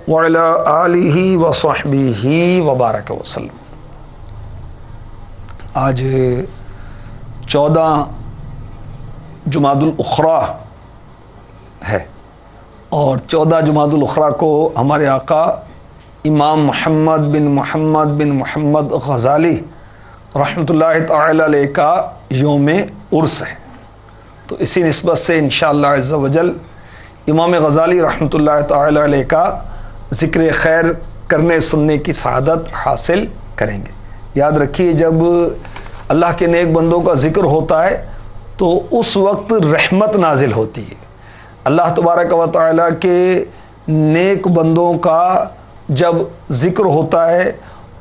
وعلی آلہ وصحبہ وبارک وسلم۔ آج 14 جمادی الاخری ہے، اور 14 جمادی الاخری کو ہمارے آقا امام محمد بن محمد غزالی رحمۃ اللہ تعالی علیہ کا یوم عرس ہے۔ تو اسی نسبت سے انشاءاللہ عز و جل امام غزالی رحمۃ اللہ تعالی علیہ کا ذکر خیر کرنے سننے کی سعادت حاصل کریں گے۔ یاد رکھیے، جب اللہ کے نیک بندوں کا ذکر ہوتا ہے تو اس وقت رحمت نازل ہوتی ہے۔ اللہ تبارک و تعالیٰ کے نیک بندوں کا جب ذکر ہوتا ہے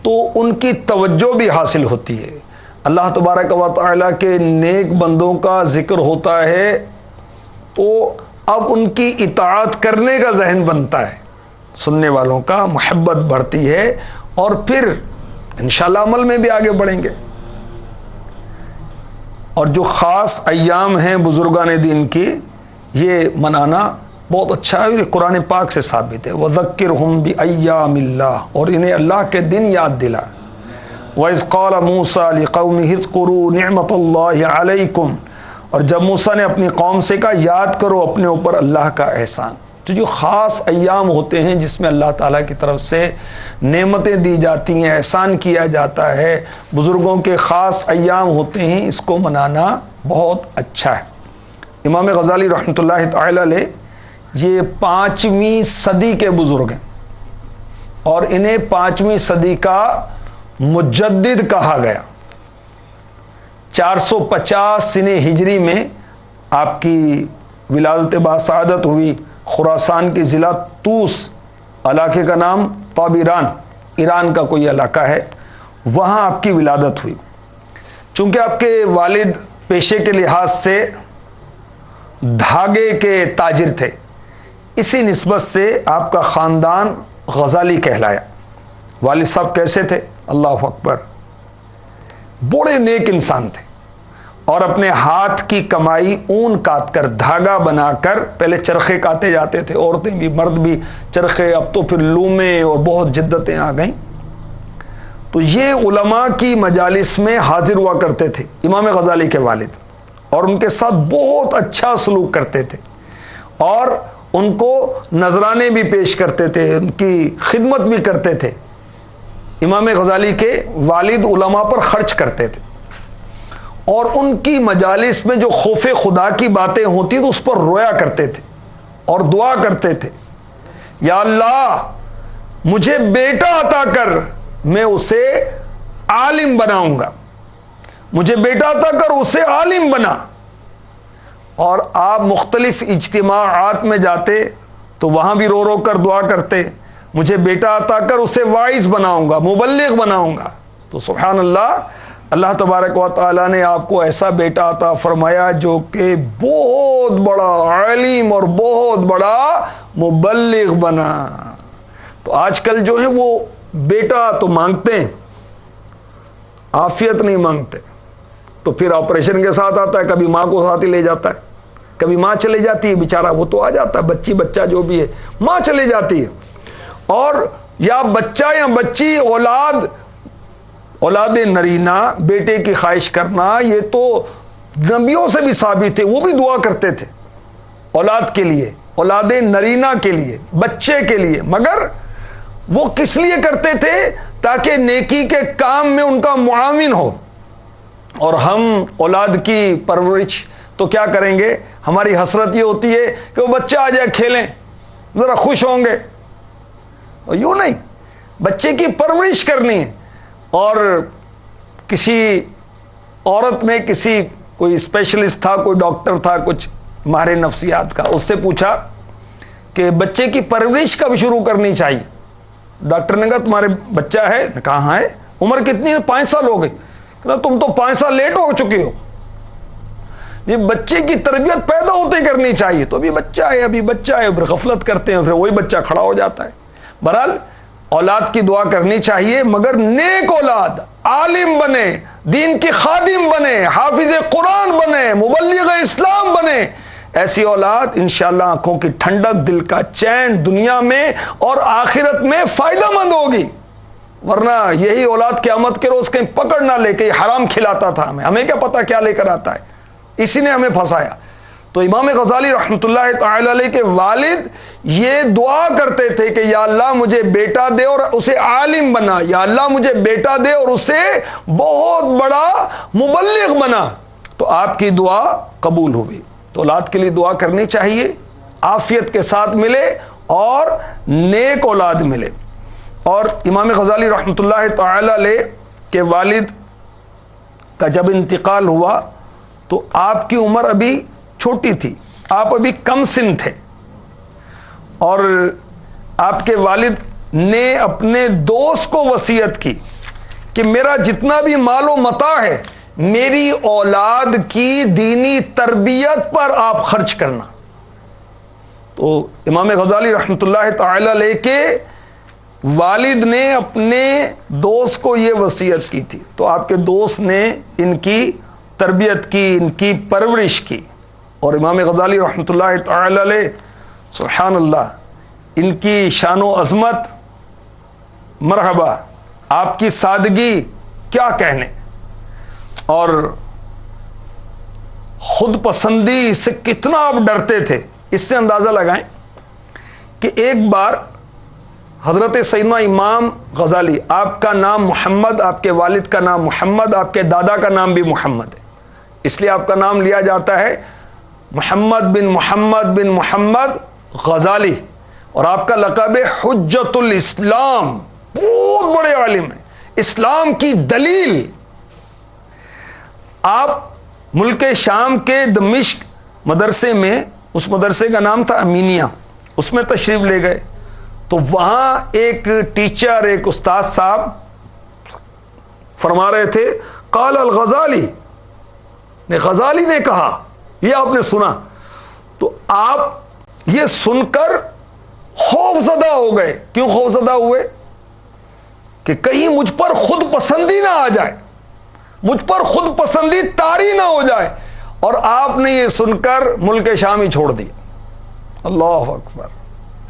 تو ان کی توجہ بھی حاصل ہوتی ہے۔ اللہ تبارک و تعالیٰ کے نیک بندوں کا ذکر ہوتا ہے تو اب ان کی اطاعت کرنے کا ذہن بنتا ہے، سننے والوں کا محبت بڑھتی ہے، اور پھر انشاءاللہ عمل میں بھی آگے بڑھیں گے۔ اور جو خاص ایام ہیں بزرگان دین کی، یہ منانا بہت اچھا ہے، اور قرآن پاک سے ثابت ہے۔ وَذَكِّرْهُمْ بِأَيَّامِ اللَّهِ، اور انہیں اللہ کے دن یاد دلا۔ وَإِذْ قَالَ مُوسَىٰ لِقَوْمِهِ اذْكُرُوا نِعْمَةَ اللَّهِ عَلَيْكُمْ، اور جب موسیٰ نے اپنی قوم سے کہا یاد کرو اپنے اوپر اللہ کا احسان۔ تو جو خاص ایام ہوتے ہیں جس میں اللہ تعالیٰ کی طرف سے نعمتیں دی جاتی ہیں، احسان کیا جاتا ہے، بزرگوں کے خاص ایام ہوتے ہیں، اس کو منانا بہت اچھا ہے۔ امام غزالی رحمۃ اللہ تعالی علیہ یہ 5ویں صدی کے بزرگ ہیں، اور انہیں 5ویں صدی کا مجدد کہا گیا۔ 450 سنہ ہجری میں آپ کی ولادت باسعادت ہوئی۔ خراسان کے ضلع طوس علاقے کا نام طابیران، ایران کا کوئی علاقہ ہے، وہاں آپ کی ولادت ہوئی۔ چونکہ آپ کے والد پیشے کے لحاظ سے دھاگے کے تاجر تھے، اسی نسبت سے آپ کا خاندان غزالی کہلایا۔ والد صاحب کیسے تھے؟ اللہ اکبر، بڑے نیک انسان تھے، اور اپنے ہاتھ کی کمائی اون کاٹ کر، دھاگا بنا کر، پہلے چرخے کاٹے جاتے تھے، عورتیں بھی مرد بھی چرخے، اب تو پھر لومیں اور بہت جدتیں آ گئیں۔ تو یہ علماء کی مجالس میں حاضر ہوا کرتے تھے امام غزالی کے والد، اور ان کے ساتھ بہت اچھا سلوک کرتے تھے، اور ان کو نذرانے بھی پیش کرتے تھے، ان کی خدمت بھی کرتے تھے۔ امام غزالی کے والد علماء پر خرچ کرتے تھے، اور ان کی مجالس میں جو خوف خدا کی باتیں ہوتی تو اس پر رویا کرتے تھے اور دعا کرتے تھے، یا اللہ مجھے بیٹا عطا کر، میں اسے عالم بناؤں گا، مجھے بیٹا عطا کر، اسے عالم بنا۔ اور آپ مختلف اجتماعات میں جاتے تو وہاں بھی رو رو کر دعا کرتے، مجھے بیٹا عطا کر، اسے واعظ بناؤں گا، مبلغ بناؤں گا۔ تو سبحان اللہ، اللہ تبارک و تعالیٰ نے آپ کو ایسا بیٹا عطا فرمایا جو کہ بہت بڑا عالم اور بہت بڑا مبلغ بنا۔ تو آج کل جو ہے وہ بیٹا تو مانگتے ہیں، عافیت نہیں مانگتے، تو پھر آپریشن کے ساتھ آتا ہے، کبھی ماں کو ساتھ ہی لے جاتا ہے، کبھی ماں چلے جاتی ہے، بیچارہ وہ تو آ جاتا ہے، بچی بچہ جو بھی ہے، ماں چلے جاتی ہے۔ اور یا بچہ یا بچی، اولاد نرینہ، بیٹے کی خواہش کرنا، یہ تو نبیوں سے بھی ثابت ہے، وہ بھی دعا کرتے تھے اولاد کے لیے، اولاد نرینہ کے لیے، بچے کے لیے، مگر وہ کس لیے کرتے تھے؟ تاکہ نیکی کے کام میں ان کا معاون ہو۔ اور ہم اولاد کی پرورش تو کیا کریں گے؟ ہماری حسرت یہ ہوتی ہے کہ وہ بچہ آ جائے، کھیلیں، ذرا خوش ہوں گے، اور یوں نہیں، بچے کی پرورش کرنی ہے۔ اور کسی عورت نے کوئی اسپیشلسٹ تھا، کوئی ڈاکٹر تھا، کچھ ماہر نفسیات کا، اس سے پوچھا کہ بچے کی پرورش کب شروع کرنی چاہیے؟ ڈاکٹر نے کہا تمہارے بچہ ہے؟ نے کہا ہاں ہے۔ عمر کتنی ہے؟ 5 سال ہو گئی۔ کہا تم تو 5 سال لیٹ ہو چکے ہو، یہ بچے کی تربیت پیدا ہوتے ہی کرنی چاہیے۔ تو ابھی بچہ ہے، پھر غفلت کرتے ہیں، پھر وہی بچہ کھڑا ہو جاتا ہے۔ بہرحال اولاد کی دعا کرنی چاہیے، مگر نیک اولاد، عالم بنے، دین کی خادم بنے، حافظ قرآن بنے، مبلغ اسلام بنے، ایسی اولاد انشاءاللہ آنکھوں کی ٹھنڈک، دل کا چین دنیا میں اور آخرت میں فائدہ مند ہوگی. ورنہ یہی اولاد قیامت کے روز کہیں پکڑ نہ لے کے حرام کھلاتا تھا ہمیں کیا پتا کیا لے کر آتا ہے، اسی نے ہمیں پھنسایا. تو امام غزالی رحمۃ اللہ تعالی علیہ کے والد یہ دعا کرتے تھے کہ یا اللہ مجھے بیٹا دے اور اسے عالم بنا، یا اللہ مجھے بیٹا دے اور اسے بہت بڑا مبلغ بنا. تو آپ کی دعا قبول ہوئی. تو اولاد کے لیے دعا کرنی چاہیے، عافیت کے ساتھ ملے اور نیک اولاد ملے. اور امام غزالی رحمۃ اللہ تعالی علیہ کے والد کا جب انتقال ہوا تو آپ کی عمر ابھی چھوٹی تھی، آپ ابھی کم سن تھے، اور آپ کے والد نے اپنے دوست کو وصیت کی کہ میرا جتنا بھی مال و متاع ہے میری اولاد کی دینی تربیت پر آپ خرچ کرنا. تو امام غزالی رحمۃ اللہ تعالی علیہ کے والد نے اپنے دوست کو یہ وصیت کی تھی. تو آپ کے دوست نے ان کی تربیت کی، ان کی پرورش کی. اور امام غزالی رحمۃ اللہ تعالی علیہ سبحان اللہ، ان کی شان و عظمت مرحبا، آپ کی سادگی کیا کہنے، اور خود پسندی سے کتنا آپ ڈرتے تھے. اس سے اندازہ لگائیں کہ ایک بار حضرت سیدنا امام غزالی، آپ کا نام محمد، آپ کے والد کا نام محمد، آپ کے دادا کا نام بھی محمد ہے، اس لیے آپ کا نام لیا جاتا ہے محمد بن محمد غزالی. اور آپ کا لقب ہے حجت الاسلام، بہت بڑے عالم ہیں، اسلام کی دلیل. آپ ملک شام کے دمشق مدرسے میں، اس مدرسے کا نام تھا امینیہ، اس میں تشریف لے گئے. تو وہاں ایک ٹیچر، ایک استاد صاحب فرما رہے تھے قال الغزالی، غزالی نے کہا، یہ آپ نے سنا. تو آپ یہ سن کر خوف زدہ ہو گئے. کیوں خوف زدہ ہوئے؟ کہ کہیں مجھ پر خود پسندی نہ آ جائے، مجھ پر خود پسندی طاری نہ ہو جائے. اور آپ نے یہ سن کر ملک شام ہی چھوڑ دی. اللہ اکبر.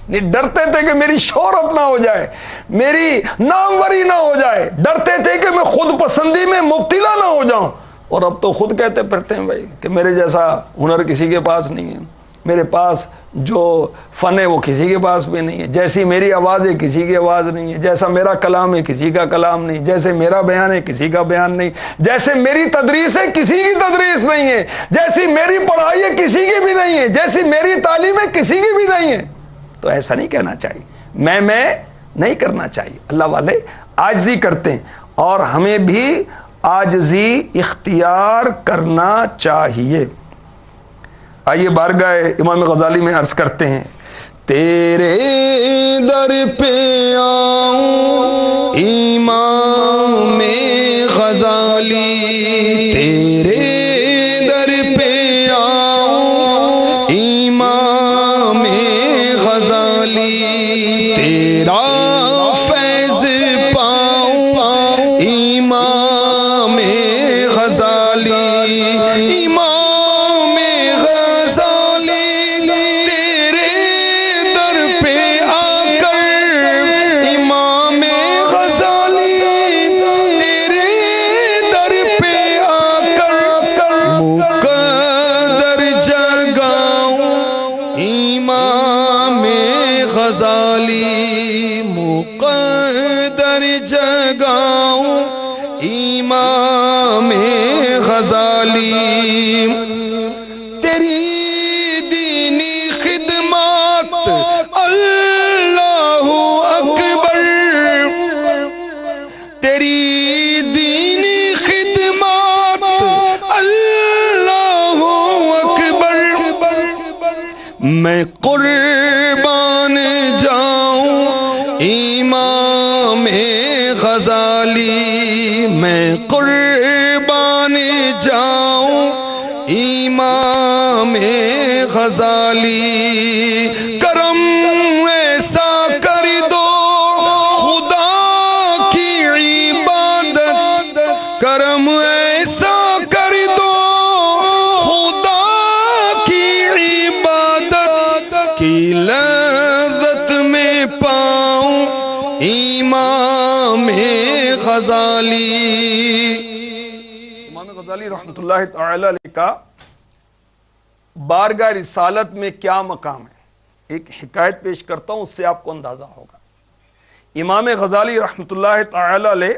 نہیں ڈرتے تھے کہ میری شہرت نہ ہو جائے، میری ناموری نہ ہو جائے، ڈرتے تھے کہ میں خود پسندی میں مبتلا نہ ہو جاؤں. اور اب تو خود کہتے پھرتے ہیں بھائی کہ میرے جیسا ہنر کسی کے پاس نہیں ہے، میرے پاس جو فن ہے وہ کسی کے پاس بھی نہیں ہے، جیسی میری آواز ہے کسی کی آواز نہیں ہے، جیسا میرا کلام ہے کسی کا کلام نہیں، جیسے میرا بیان ہے کسی کا بیان نہیں، جیسے میری تدریس ہے کسی کی تدریس نہیں ہے، جیسی میری پڑھائی ہے کسی کی بھی نہیں ہے، جیسی میری تعلیم ہے کسی کی بھی نہیں ہے. تو ایسا نہیں کہنا چاہیے، میں نہیں کرنا چاہیے. اللہ والے عاجزی کرتے ہیں اور ہمیں بھی عاجزی اختیار کرنا چاہیے. آئیے بارگاہ امام غزالی میں عرض کرتے ہیں تیرے در پہ آؤں امام غزالی، تیرے در پہ آؤں امام غزالی، تیرا فیض پاؤں امام غزالی، امام غزالی تیرے در پہ آ کر، امام غزالی تیرے در پہ آ کر مقدر جگاؤں امام غزالی، مقدر جگاؤں امام غزالی. تیری دینی خدمات اللہ اکبر، تیری دینی خدمات اللہ اکبر، میں قربان جاؤں امام غزالی، میں قربان جاؤں امام غزالی. کرم ایسا کر دو خدا کی عبادت، کرم ایسا کر دو خدا کی امام غزالی۔ امام غزالی رحمۃ اللہ تعالی علیہ کا بارگاہ رسالت میں کیا مقام ہے، ایک حکایت پیش کرتا ہوں، اس سے آپ کو اندازہ ہوگا۔ امام غزالی رحمۃ اللہ تعالی علیہ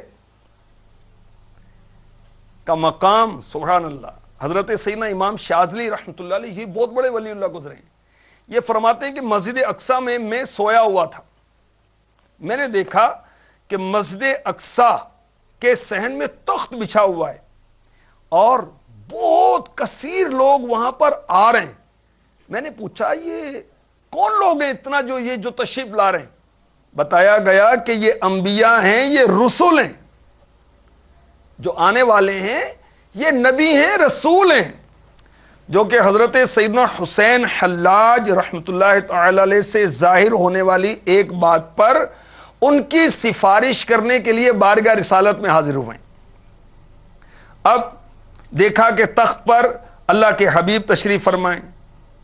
کا مقام سبحان اللہ، حضرت سیدنا امام شاذلی رحمۃ اللہ علیہ، یہ بہت بڑے ولی اللہ گزرے ہیں۔ یہ فرماتے ہیں کہ مسجد اقصیٰ میں سویا ہوا تھا، میں نے دیکھا کہ مسجد اقصیٰ کے صحن میں تخت بچھا ہوا ہے اور بہت کثیر لوگ وہاں پر آ رہے ہیں۔ میں نے پوچھا یہ کون لوگ ہیں اتنا جو تشریف لا رہے ہیں؟ بتایا گیا کہ یہ انبیاء ہیں، یہ رسول ہیں، جو آنے والے ہیں یہ نبی ہیں، رسول ہیں، جو کہ حضرت سیدنا حسین حلاج رحمۃ اللہ تعالی علیہ سے ظاہر ہونے والی ایک بات پر ان کی سفارش کرنے کے لیے بارگاہ رسالت میں حاضر ہوئے ہیں۔ اب دیکھا کہ تخت پر اللہ کے حبیب تشریف فرمائیں،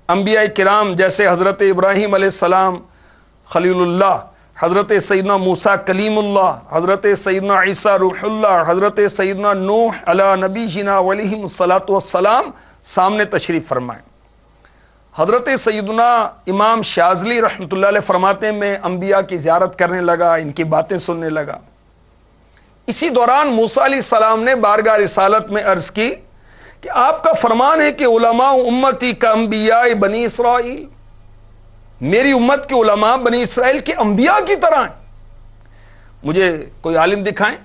انبیاء کرام جیسے حضرت ابراہیم علیہ السلام خلیل اللہ، حضرت سیدنا موسیٰ کلیم اللہ، حضرت سیدنا عیسیٰ روح اللہ، حضرت سیدنا نوح علی نبینا علیہم الصلاۃ والسلام سامنے تشریف فرمائیں۔ حضرت سیدنا امام شاذلی رحمۃ اللہ علیہ فرماتے ہیں میں انبیاء کی زیارت کرنے لگا، ان کی باتیں سننے لگا۔ اسی دوران موسیٰ علیہ السلام نے بارگاہ رسالت میں عرض کی کہ آپ کا فرمان ہے کہ علماء امتی کا انبیاء بنی اسرائیل، میری امت کے علماء بنی اسرائیل کے انبیاء کی طرح ہیں، مجھے کوئی عالم دکھائیں۔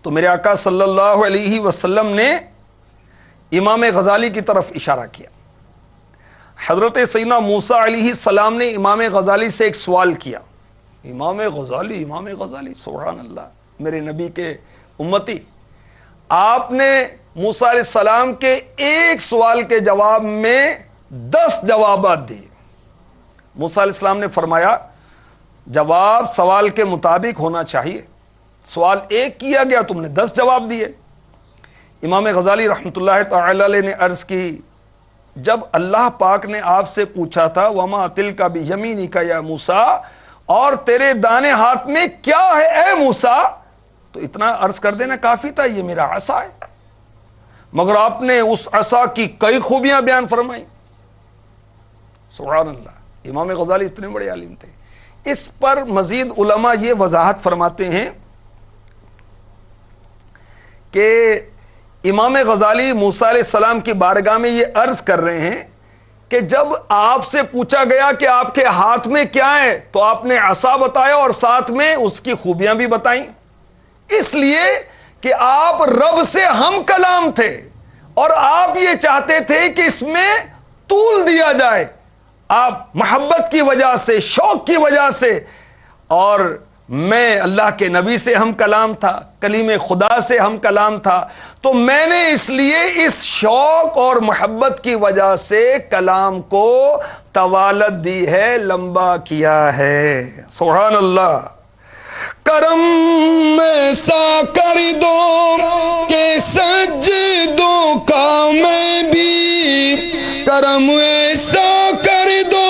تو میرے آقا صلی اللہ علیہ وسلم نے امام غزالی کی طرف اشارہ کیا۔ حضرت سیدنا موسیٰ علیہ السلام نے امام غزالی سے ایک سوال کیا۔ امام غزالی سبحان اللہ، میرے نبی کے امتی، آپ نے موسیٰ علیہ السلام کے ایک سوال کے جواب میں 10 جوابات دیے۔ موسیٰ علیہ السلام نے فرمایا جواب سوال کے مطابق ہونا چاہیے، سوال ایک کیا گیا تم نے 10 جواب دیے۔ امام غزالی رحمۃ اللہ تعالی علیہ نے عرض کی جب اللہ پاک نے آپ سے پوچھا تھا وما تلک بیمینک یا موسیٰ، اور تیرے دانے ہاتھ میں کیا ہے اے موسیٰ، تو اتنا عرض کر دینا کافی تھا، یہ میرا عصا ہے، مگر آپ نے اس عصا کی کئی خوبیاں بیان فرمائیں۔ سبحان اللہ، امام غزالی اتنے بڑے عالم تھے۔ اس پر مزید علماء یہ وضاحت فرماتے ہیں کہ امام غزالی موسیٰ علیہ السلام کی بارگاہ میں یہ عرض کر رہے ہیں کہ جب آپ سے پوچھا گیا کہ آپ کے ہاتھ میں کیا ہے تو آپ نے عصا بتایا اور ساتھ میں اس کی خوبیاں بھی بتائیں، اس لیے کہ آپ رب سے ہم کلام تھے اور آپ یہ چاہتے تھے کہ اس میں طول دیا جائے، آپ محبت کی وجہ سے، شوق کی وجہ سے، اور میں اللہ کے نبی سے ہم کلام تھا، کلیم خدا سے ہم کلام تھا، تو میں نے اس لیے اس شوق اور محبت کی وجہ سے کلام کو طوالت دی ہے، لمبا کیا ہے۔ سبحان اللہ۔ کرم ایسا کر دو کہ سجدوں کا میں بھی، کرم ایسا کر دو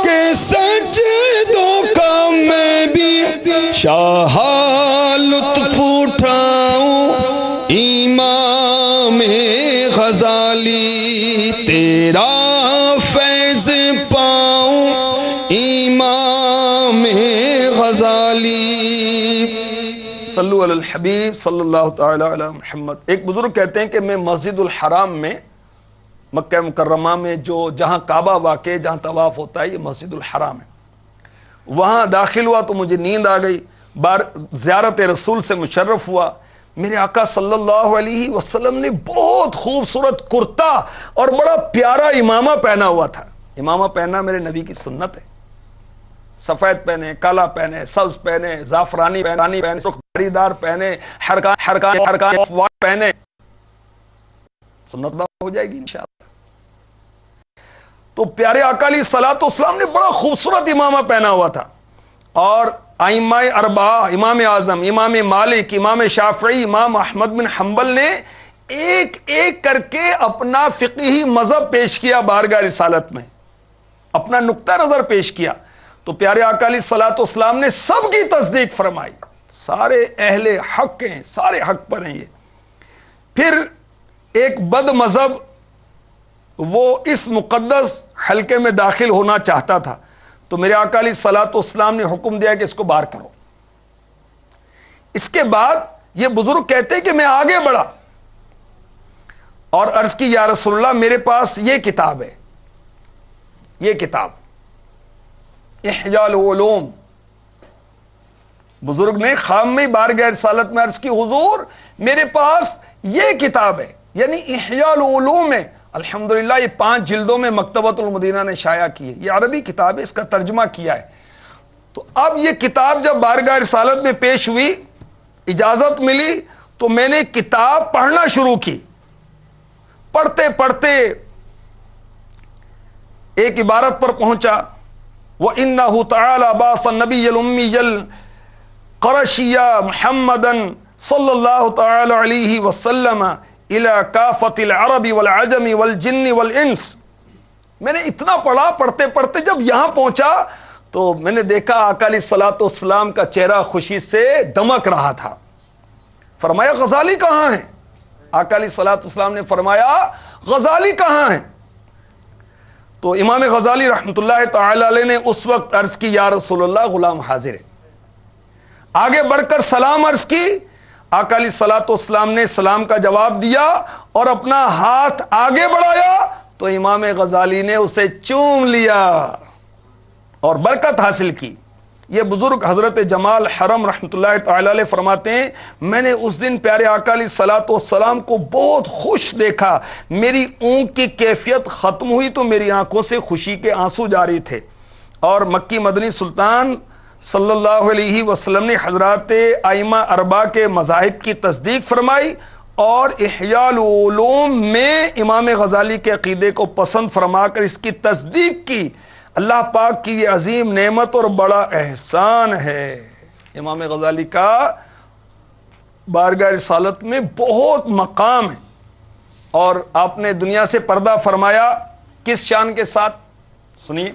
کہ سجدوں کا میں بھی، شاہ لطف اٹھاؤں امام غزالی، تیرا فیض پاؤں امام غزالی۔ صلو علی الحبیب صلی اللہ تعالی علی محمد۔ ایک بزرگ کہتے ہیں کہ میں مسجد الحرام میں، مکہ مکرمہ میں جہاں کعبہ واقع ہے، جہاں طواف ہوتا ہے، یہ مسجد الحرام ہے، وہاں داخل ہوا تو مجھے نیند آ گئی، زیارت رسول سے مشرف ہوا۔ میرے آقا صلی اللہ علیہ وسلم نے بہت خوبصورت کرتا اور بڑا پیارا امامہ پہنا ہوا تھا۔ امامہ پہننا میرے نبی کی سنت ہے، سفید پہنے، کالا پہنے، سبز پہنے، زعفرانی پہنے، سرخ دار پہنے، حرکان پہنے، سنت ہو جائے گی انشاءاللہ۔ تو پیارے آقا علیہ الصلوۃ والسلام نے بڑا خوبصورت امامہ پہنا ہوا تھا، اور ائمہ اربعہ، امام اعظم، امام مالک، امام شافعی، امام احمد بن حنبل نے ایک ایک کر کے اپنا فقہی مذہب پیش کیا بارگاہ رسالت میں، اپنا نقطہ نظر پیش کیا۔ تو تو پیارے آقا علیہ الصلوۃ والسلام نے سب کی تصدیق فرمائی. سارے اہل حق ہیں, سارے حق پر ہیں یہ. پھر ایک بد مذہب وہ اس مقدس حلقے میں داخل ہونا چاہتا تھا, تو میرے آقا علیہ الصلوۃ والسلام نے حکم دیا کہ اس کو باہر کرو. اس کے بعد یہ بزرگ کہتے ہیں کہ میں آگے بڑھا اور عرض کی یا رسول اللہ میرے پاس یہ کتاب ہے, یہ کتاب احیاء العلوم. بزرگ نے خام میں بارگاہ رسالت میں عرض کی حضور میرے پاس یہ کتاب ہے, یعنی احیاء العلوم ہے. الحمدللہ یہ 5 جلدوں میں مکتبۃ المدینہ نے شائع کی ہے, یہ عربی کتاب ہے, اس کا ترجمہ کیا ہے. تو اب یہ کتاب جب بارگاہ رسالت میں پیش ہوئی, اجازت ملی, تو میں نے کتاب پڑھنا شروع کی. پڑھتے پڑھتے ایک عبارت پر پہنچا, وَإِنَّهُ تَعَالَى بَعَثَ النَّبِيَّ الْأُمِّيَّ الْقُرَشِيَّ مُحَمَّدًا صلی اللہ تعالی علیہ وسلم الى کافۃ العرب والعجم والجن والانس. میں نے اتنا پڑھا, پڑھتے پڑھتے جب یہاں پہنچا تو میں نے دیکھا آقا علیہ الصلوۃ والسلام کا چہرہ خوشی سے دمک رہا تھا. فرمایا غزالی کہاں ہیں؟ آقا علیہ الصلوۃ والسلام نے فرمایا غزالی کہاں ہیں؟ تو امام غزالی رحمۃ اللہ تعالی علیہ نے اس وقت عرض کی یا رسول اللہ غلام حاضر ہے. آگے بڑھ کر سلام عرض کی, آقا علیہ الصلوۃ والسلام نے سلام کا جواب دیا اور اپنا ہاتھ آگے بڑھایا تو امام غزالی نے اسے چوم لیا اور برکت حاصل کی. یہ بزرگ حضرت جمال حرم رحمۃ اللہ تعالی علیہ فرماتے ہیں میں نے اس دن پیارے آقا علیہ الصلوۃ والسلام کو بہت خوش دیکھا. میری اونگ کی کیفیت ختم ہوئی تو میری آنکھوں سے خوشی کے آنسو جاری تھے. اور مکی مدنی سلطان صلی اللہ علیہ وسلم نے حضرات ائمہ اربعہ کے مذاہب کی تصدیق فرمائی اور احیاء العلوم میں امام غزالی کے عقیدے کو پسند فرما کر اس کی تصدیق کی. اللہ پاک کی یہ عظیم نعمت اور بڑا احسان ہے. امام غزالی کا بارگاہ رسالت میں بہت مقام ہے اور آپ نے دنیا سے پردہ فرمایا کس شان کے ساتھ؟ سنیے,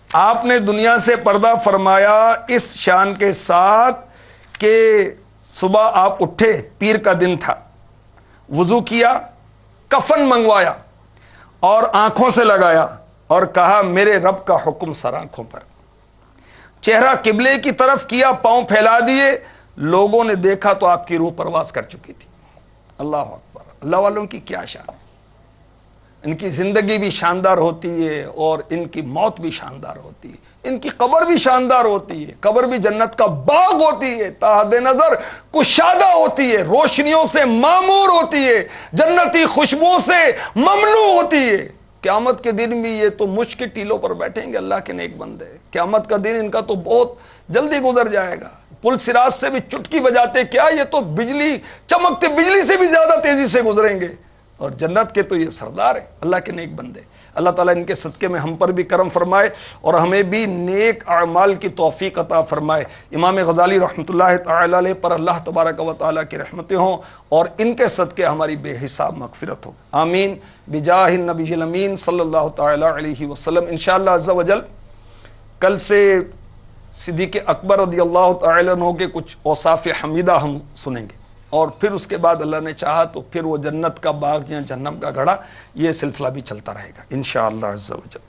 آپ نے دنیا سے پردہ فرمایا اس شان کے ساتھ کہ صبح آپ اٹھے, پیر کا دن تھا, وضو کیا, کفن منگوایا اور آنکھوں سے لگایا اور کہا میرے رب کا حکم سر آنکھوں پر. چہرہ قبلے کی طرف کیا, پاؤں پھیلا دیے, لوگوں نے دیکھا تو آپ کی روح پرواز کر چکی تھی. اللہ اکبر. اللہ والوں کی کیا شان ہے, ان کی زندگی بھی شاندار ہوتی ہے اور ان کی موت بھی شاندار ہوتی ہے, ان کی قبر بھی شاندار ہوتی ہے. قبر بھی جنت کا باغ ہوتی ہے, تا حد نظر کشادہ ہوتی ہے, روشنیوں سے معمور ہوتی ہے, جنتی خوشبوؤں سے مملو ہوتی ہے. قیامت کے دن بھی یہ تو مشک کے ٹیلوں پر بیٹھیں گے اللہ کے نیک بندے. قیامت کا دن ان کا تو بہت جلدی گزر جائے گا. پل صراط سے بھی چٹکی بجاتے کیا, یہ تو بجلی چمکتے بجلی سے بھی زیادہ تیزی سے گزریں گے. اور جنت کے تو یہ سردار ہیں اللہ کے نیک بندے. اللہ تعالیٰ ان کے صدقے میں ہم پر بھی کرم فرمائے اور ہمیں بھی نیک اعمال کی توفیق عطا فرمائے. امام غزالی رحمۃ اللہ تعالی علیہ پر اللہ تبارک و تعالیٰ کی رحمتیں ہوں اور ان کے صدقے ہماری بے حساب مغفرت ہو. آمین بجاہ النبی الامین صلی اللہ تعالی علیہ وسلم. انشاءاللہ عز و جل کل سے صدیق اکبر رضی اللہ تعالی عنہ کے کچھ اوصاف حمیدہ ہم سنیں گے اور پھر اس کے بعد اللہ نے چاہا تو پھر وہ جنت کا باغ یا جہنم کا گڑھا, یہ سلسلہ بھی چلتا رہے گا انشاءاللہ عز و جل.